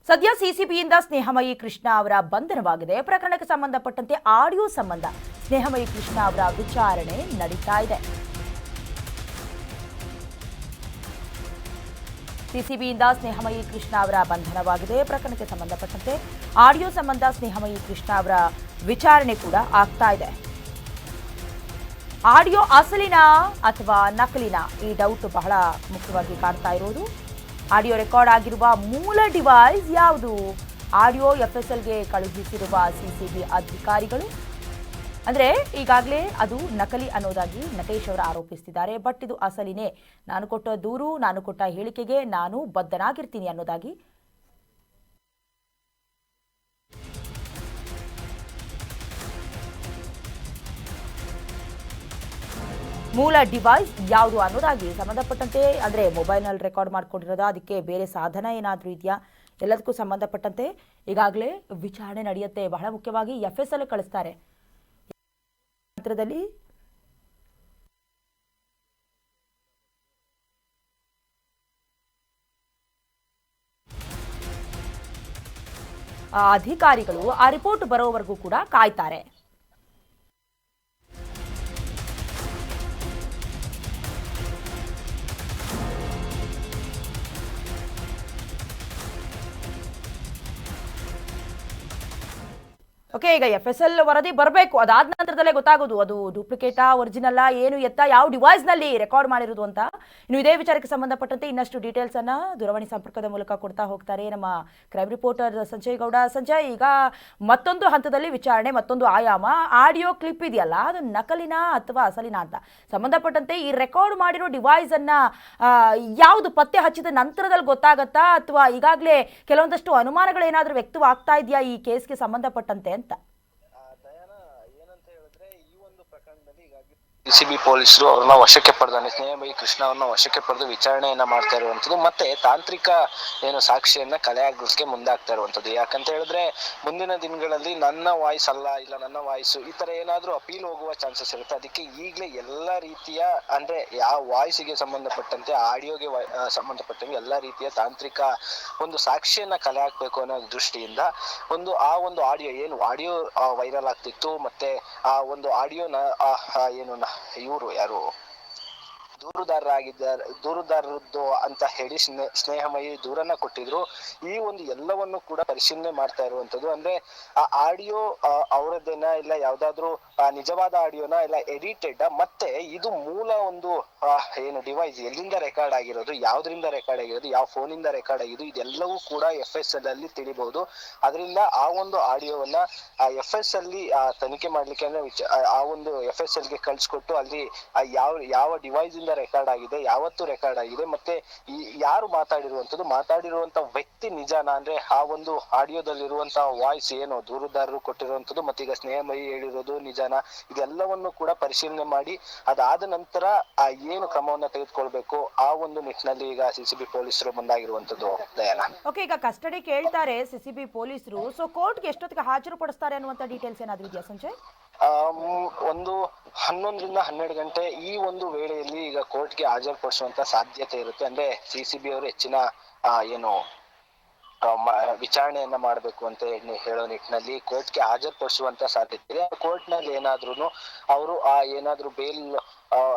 ಸದ್ಯ ಸಿಸಿಬಿಯಿಂದ ಸ್ನೇಹಮಯಿ ಕೃಷ್ಣ ಅವರ ಬಂಧನವಾಗಿದೆ. ಪ್ರಕರಣಕ್ಕೆ ಸಂಬಂಧಪಟ್ಟಂತೆ ಆಡಿಯೋ ಸಂಬಂಧ ಸ್ನೇಹಮಯಿ ಕೃಷ್ಣ ಅವರ ವಿಚಾರಣೆ ನಡೀತಾ ಇದೆ. ಸಿಸಿಬಿಯಿಂದ ಸ್ನೇಹಮಯಿ ಕೃಷ್ಣ ಅವರ ಬಂಧನವಾಗಿದೆ. ಪ್ರಕರಣಕ್ಕೆ ಸಂಬಂಧಪಟ್ಟಂತೆ ಆಡಿಯೋ ಸಂಬಂಧ ಸ್ನೇಹಮಯಿ ಕೃಷ್ಣ ಅವರ ವಿಚಾರಣೆ ಕೂಡ ಆಗ್ತಾ ಇದೆ. ಆಡಿಯೋ ಅಸಲಿನ ಅಥವಾ ನಕಲಿನ ಈ ಡೌಟ್ ಬಹಳ ಮುಖ್ಯವಾಗಿ ಕಾಡ್ತಾ ಇರೋದು. ಆಡಿಯೋ ರೆಕಾರ್ಡ್ ಆಗಿರುವ ಮೂಲ ಡಿವೈಸ್ ಯಾವುದು? ಆಡಿಯೋ ಎಫ್ಎಸ್ಎಲ್ಗೆ ಕಳುಹಿಸಿರುವ ಸಿಸಿಬಿ ಅಧಿಕಾರಿಗಳು ಅಂದ್ರೆ ಈಗಾಗಲೇ ಅದು ನಕಲಿ ಅನ್ನೋದಾಗಿ ನಟೇಶ್ ಅವರು ಆರೋಪಿಸುತ್ತಿದ್ದಾರೆ. ಬಟ್ ಇದು ಅಸಲಿನೇ, ನಾನು ಕೊಟ್ಟ ದೂರು, ನಾನು ಕೊಟ್ಟ ಹೇಳಿಕೆಗೆ ನಾನು ಬದ್ಧನಾಗಿರ್ತೀನಿ ಅನ್ನೋದಾಗಿ ಮೂಲ ಡಿವೈಸ್ ಯಾವುದು ಅನ್ನೋದಾಗಿ ಸಂಬಂಧಪಟ್ಟಂತೆ ಅಂದರೆ ಮೊಬೈಲ್ನಲ್ಲಿ ರೆಕಾರ್ಡ್ ಮಾಡ್ಕೊಂಡಿರೋದಾ, ಅದಕ್ಕೆ ಬೇರೆ ಸಾಧನ ಏನಾದರೂ ಇದೆಯಾ, ಎಲ್ಲದಕ್ಕೂ ಸಂಬಂಧಪಟ್ಟಂತೆ ಈಗಾಗಲೇ ವಿಚಾರಣೆ ನಡೆಯುತ್ತೆ. ಬಹಳ ಮುಖ್ಯವಾಗಿ ಎಫ್ಎಸ್ಎಲ್ ಕಳಿಸ್ತಾರೆ. ನಂತರದಲ್ಲಿ ಅಧಿಕಾರಿಗಳು ಆ ರಿಪೋರ್ಟ್ ಬರೋವರೆಗೂ ಕೂಡ ಕಾಯ್ತಾರೆ. ಓಕೆ, ಈಗ ಎಫ್ಎಸ್ಎಲ್ ವರದಿ ಬರಬೇಕು. ಅದಾದ ನಂತರದಲ್ಲೇ ಗೊತ್ತಾಗೋದು ಅದು ಡೂಪ್ಲಿಕೇಟಾ ಒರಿಜಿನಲ್ ಏನು ಎತ್ತ ಯಾವ ಡಿವೈಸ್ನಲ್ಲಿ ರೆಕಾರ್ಡ್ ಮಾಡಿರೋದು ಅಂತ. ಇನ್ನು ಇದೇ ವಿಚಾರಕ್ಕೆ ಸಂಬಂಧಪಟ್ಟಂತೆ ಇನ್ನಷ್ಟು ಡೀಟೇಲ್ಸ್ ಅನ್ನ ದೂರವಾಣಿ ಸಂಪರ್ಕದ ಮೂಲಕ ಕೊಡ್ತಾ ಹೋಗ್ತಾರೆ ನಮ್ಮ ಕ್ರೈಮ್ ರಿಪೋರ್ಟರ್ ಸಂಜಯ್ ಗೌಡ. ಸಂಜಯ್, ಈಗ ಮತ್ತೊಂದು ಹಂತದಲ್ಲಿ ವಿಚಾರಣೆ, ಮತ್ತೊಂದು ಆಯಾಮ. ಆಡಿಯೋ ಕ್ಲಿಪ್ ಇದೆಯಲ್ಲ, ಅದು ನಕಲಿನ ಅಥವಾ ಅಸಲಿನ ಅಂತ ಸಂಬಂಧಪಟ್ಟಂತೆ ಈ ರೆಕಾರ್ಡ್ ಮಾಡಿರೋ ಡಿವೈಸ್ ಅನ್ನ ಯಾವುದು ಪತ್ತೆ ಹಚ್ಚಿದ ನಂತರದಲ್ಲಿ ಗೊತ್ತಾಗತ್ತಾ, ಅಥವಾ ಈಗಾಗಲೇ ಕೆಲವೊಂದಷ್ಟು ಅನುಮಾನಗಳೇನಾದರೂ ವ್ಯಕ್ತವಾಗ್ತಾ ಇದೆಯಾ ಈ ಕೇಸ್ಗೆ ಸಂಬಂಧಪಟ್ಟಂತೆ ಅಂತ? ಸಿಸಿಬಿ ಪೊಲೀಸರು ಅವ್ರನ್ನ ವಶಕ್ಕೆ ಪಡೆದ ಸ್ನೇಹಮಯಿ ಕೃಷ್ಣ ಅವ್ರನ್ನ ವಶಕ್ಕೆ ಪಡೆದು ವಿಚಾರಣೆಯನ್ನ ಮಾಡ್ತಾ ಇರುವಂತದ್ದು, ಮತ್ತೆ ತಾಂತ್ರಿಕ ಸಾಕ್ಷಿಯನ್ನ ಕಲೆ ಹಾಕೋಕೆ ಮುಂದಾಗ್ತಾ ಇರುವಂತದ್ದು. ಯಾಕಂತ ಹೇಳಿದ್ರೆ ಮುಂದಿನ ದಿನಗಳಲ್ಲಿ ನನ್ನ ವಾಯ್ಸ್ ಅಲ್ಲ, ಇಲ್ಲ ನನ್ನ ವಾಯ್ಸ್ ಈ ತರ ಏನಾದ್ರೂ ಅಪೀಲ್ ಹೋಗುವ ಚಾನ್ಸಸ್ ಇರುತ್ತೆ. ಅದಕ್ಕೆ ಈಗಲೇ ಎಲ್ಲಾ ರೀತಿಯ ಅಂದ್ರೆ ಯಾವ ವಾಯ್ಸ್ಗೆ ಸಂಬಂಧಪಟ್ಟಂತೆ, ಆಡಿಯೋಗೆ ಸಂಬಂಧಪಟ್ಟಂತೆ ಎಲ್ಲಾ ರೀತಿಯ ತಾಂತ್ರಿಕ ಒಂದು ಸಾಕ್ಷಿಯನ್ನ ಕಲೆ ಹಾಕ್ಬೇಕು ಅನ್ನೋ ದೃಷ್ಟಿಯಿಂದ ಆ ಒಂದು ಆಡಿಯೋ ಏನು ಆಡಿಯೋ ವೈರಲ್ ಆಗ್ತಿತ್ತು, ಮತ್ತೆ ಆ ಒಂದು ಆಡಿಯೋನ ಏನು ಇವರು ಯಾರು ದೂರುದಾರರದ್ದು ಅಂತ ಹೇಳಿ ಸ್ನೇಹಮಯಿ ದೂರನ್ನ ಕೊಟ್ಟಿದ್ರು. ಈ ಒಂದು ಎಲ್ಲವನ್ನು ಕೂಡ ಪರಿಶೀಲನೆ ಮಾಡ್ತಾ ಇರುವಂತದ್ದು. ಅಂದ್ರೆ ಆ ಆಡಿಯೋ ಅವರದ್ದೇನ, ಇಲ್ಲ ಯಾವ್ದಾದ್ರು ನಿಜವಾದ ಆಡಿಯೋನ, ಇಲ್ಲ ಎಡಿಟೆಡ್, ಮತ್ತೆ ಇದು ಮೂಲ ಒಂದು ಏನು ಡಿವೈಸ್ ಎಲ್ಲಿಂದ ರೆಕಾರ್ಡ್ ಆಗಿರೋದು, ಯಾವ್ದ್ರಿಂದ ರೆಕಾರ್ಡ್ ಆಗಿರೋದು, ಯಾವ ಫೋನಿಂದ ರೆಕಾರ್ಡ್ ಆಗಿರೋದು, ಇದೆಲ್ಲವೂ ಕೂಡ ಎಫ್ಎಸ್ಎಲ್ ಅಲ್ಲಿ ತಿಳಿಬಹುದು. ಅದರಿಂದ ಆ ಒಂದು ಆಡಿಯೋವನ್ನ ಎಫ್ಎಸ್ಎಲ್ ಅಲ್ಲಿ ತನಿಖೆ ಮಾಡ್ಲಿಕ್ಕೆ ಅಂದ್ರೆ ಆ ಒಂದು ಎಫ್ಎಸ್ಎಲ್ ಗೆ ಕಳ್ಸಿಕೊಟ್ಟು ಅಲ್ಲಿ ಯಾವ ಡಿವೈಸ್ ಇಂದ ರೆಕಾರ್ಡ್ ಆಗಿದೆ, ಯಾವತ್ತು ರೆಕಾರ್ಡ್ ಆಗಿದೆ, ಮತ್ತೆ ಯಾರು ಮಾತಾಡಿರುವಂತ ವ್ಯಕ್ತಿ ನಿಜಾನ, ಅಂದ್ರೆ ಆ ಒಂದು ಆಡಿಯೋದಲ್ಲಿರುವಂತಹ ವಾಯ್ಸ್ ಏನು ದೂರುದಾರರು ಕೊಟ್ಟಿರುವಂತದ್ದು, ಮತ್ತೆ ಈಗ ಸ್ನೇಹಮಯಿ ಹೇಳಿರೋದು ನಿಜಾನ, ಇದೆಲ್ಲವನ್ನು ಕೂಡ ಪರಿಶೀಲನೆ ಮಾಡಿ ಅದಾದ ನಂತರ ಏನು ಕ್ರಮವನ್ನ ತೆಗೆದುಕೊಳ್ಬೇಕು ಆ ಒಂದು ನಿಟ್ಟಿನಲ್ಲಿ ಈಗ ಸಿಸಿಬಿ ಪೊಲೀಸರು ಮುಂದಾಗಿರುವಂತದ್ದು. ದಯಾನ, ಓಕೆ, ಈಗ ಕಸ್ಟಡಿ ಕೇಳ್ತಾರೆ ಸಿಸಿಬಿ ಪೊಲೀಸರು. ಸೊ ಕೋರ್ಟ್ಗೆ ಎಷ್ಟೊತ್ತಿಗೆ ಹಾಜರುಪಡಿಸ್ತಾರೆ ಅನ್ನುವಂತ ಡೀಟೇಲ್ಸ್ ಏನಾದ್ರು ಇದೆಯಾ ಸಂಜಯ್? ಒಂದು 11ರಿಂದ 12 ಗಂಟೆ ಈ ಒಂದು ವೇಳೆಯಲ್ಲಿ ಈಗ ಕೋರ್ಟ್ಗೆ ಹಾಜರುಪಡಿಸುವಂತ ಸಾಧ್ಯತೆ ಇರುತ್ತೆ. ಅಂದ್ರೆ ಸಿಸಿಬಿ ಅವರು ಹೆಚ್ಚಿನ ಏನು ವಿಚಾರಣೆಯನ್ನ ಮಾಡಬೇಕು ಅಂತ ಹೇಳೋ ನಿಟ್ಟಿನಲ್ಲಿ ಕೋರ್ಟ್ಗೆ ಹಾಜರುಪಡಿಸುವಂತ ಸಾಧ್ಯತೆ ಇದೆ. ಕೋರ್ಟ್ ನಲ್ಲಿ ಏನಾದ್ರೂ ಅವರು ಏನಾದ್ರೂ ಬೇಲ್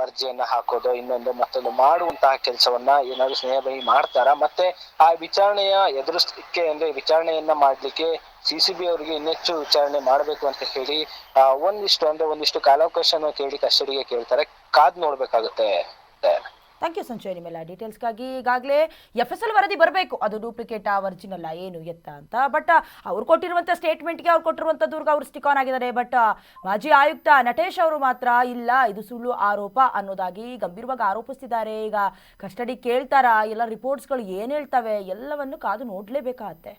ಅರ್ಜಿಯನ್ನ ಹಾಕೋದು, ಇನ್ನೊಂದು ಮತ್ತೊಂದು ಮಾಡುವಂತಹ ಕೆಲಸವನ್ನ ಏನಾದ್ರು ಸ್ನೇಹಮಯಿ ಮಾಡ್ತಾರ, ಮತ್ತೆ ಆ ವಿಚಾರಣೆಯ ಎದುರಿಸಲಿಕ್ಕೆ ಅಂದ್ರೆ ವಿಚಾರಣೆಯನ್ನ ಮಾಡ್ಲಿಕ್ಕೆ ಸಿಸಿಬಿ ಅವರಿಗೆ ಇನ್ನೆಚ್ಚು ವಿಚಾರಣೆ ಮಾಡಬೇಕು ಅಂತ ಹೇಳಿ ಒಂದಿಷ್ಟು ಕಾಲಾವಕಾಶನ ಕೇಳಿ ಕಸ್ಟಡಿಗೆ ಕೇಳ್ತಾರೆ. ಕಾದ್ ನೋಡ್ಬೇಕಾಗುತ್ತೆ. ಥ್ಯಾಂಕ್ ಯು ಸಂಜಯ್ ನಿಮ್ಮೆಲ್ಲ ಡೀಟೇಲ್ಸ್ಗಾಗಿ. ಈಗಾಗಲೇ ಎಫ್ಎಸ್ಎಲ್ ವರದಿ ಬರಬೇಕು, ಅದು ಡೂಪ್ಲಿಕೇಟಾ ಒರಿಜಿನಲ್ ಏನು ಎತ್ತ ಅಂತ. ಬಟ್ ಅವ್ರು ಕೊಟ್ಟಿರುವಂಥ ಸ್ಟೇಟ್ಮೆಂಟ್ಗೆ, ಅವ್ರು ಕೊಟ್ಟಿರುವಂಥ ದೂರ್ಗೆ ಅವ್ರು ಸ್ಟಿಕ್ ಆನ್ ಆಗಿದ್ದಾರೆ. ಬಟ್ ಮಾಜಿ ಆಯುಕ್ತ ನಟೇಶ್ ಅವರು ಮಾತ್ರ ಇಲ್ಲ, ಇದು ಸುಳ್ಳು ಆರೋಪ ಅನ್ನೋದಾಗಿ ಗಂಭೀರವಾಗಿ ಆರೋಪಿಸ್ತಿದ್ದಾರೆ. ಈಗ ಕಸ್ಟಡಿ ಕೇಳ್ತಾರಾ, ಎಲ್ಲ ರಿಪೋರ್ಟ್ಸ್ಗಳು ಏನು ಹೇಳ್ತವೆ, ಎಲ್ಲವನ್ನು ಕಾದು ನೋಡಲೇಬೇಕಾಗತ್ತೆ.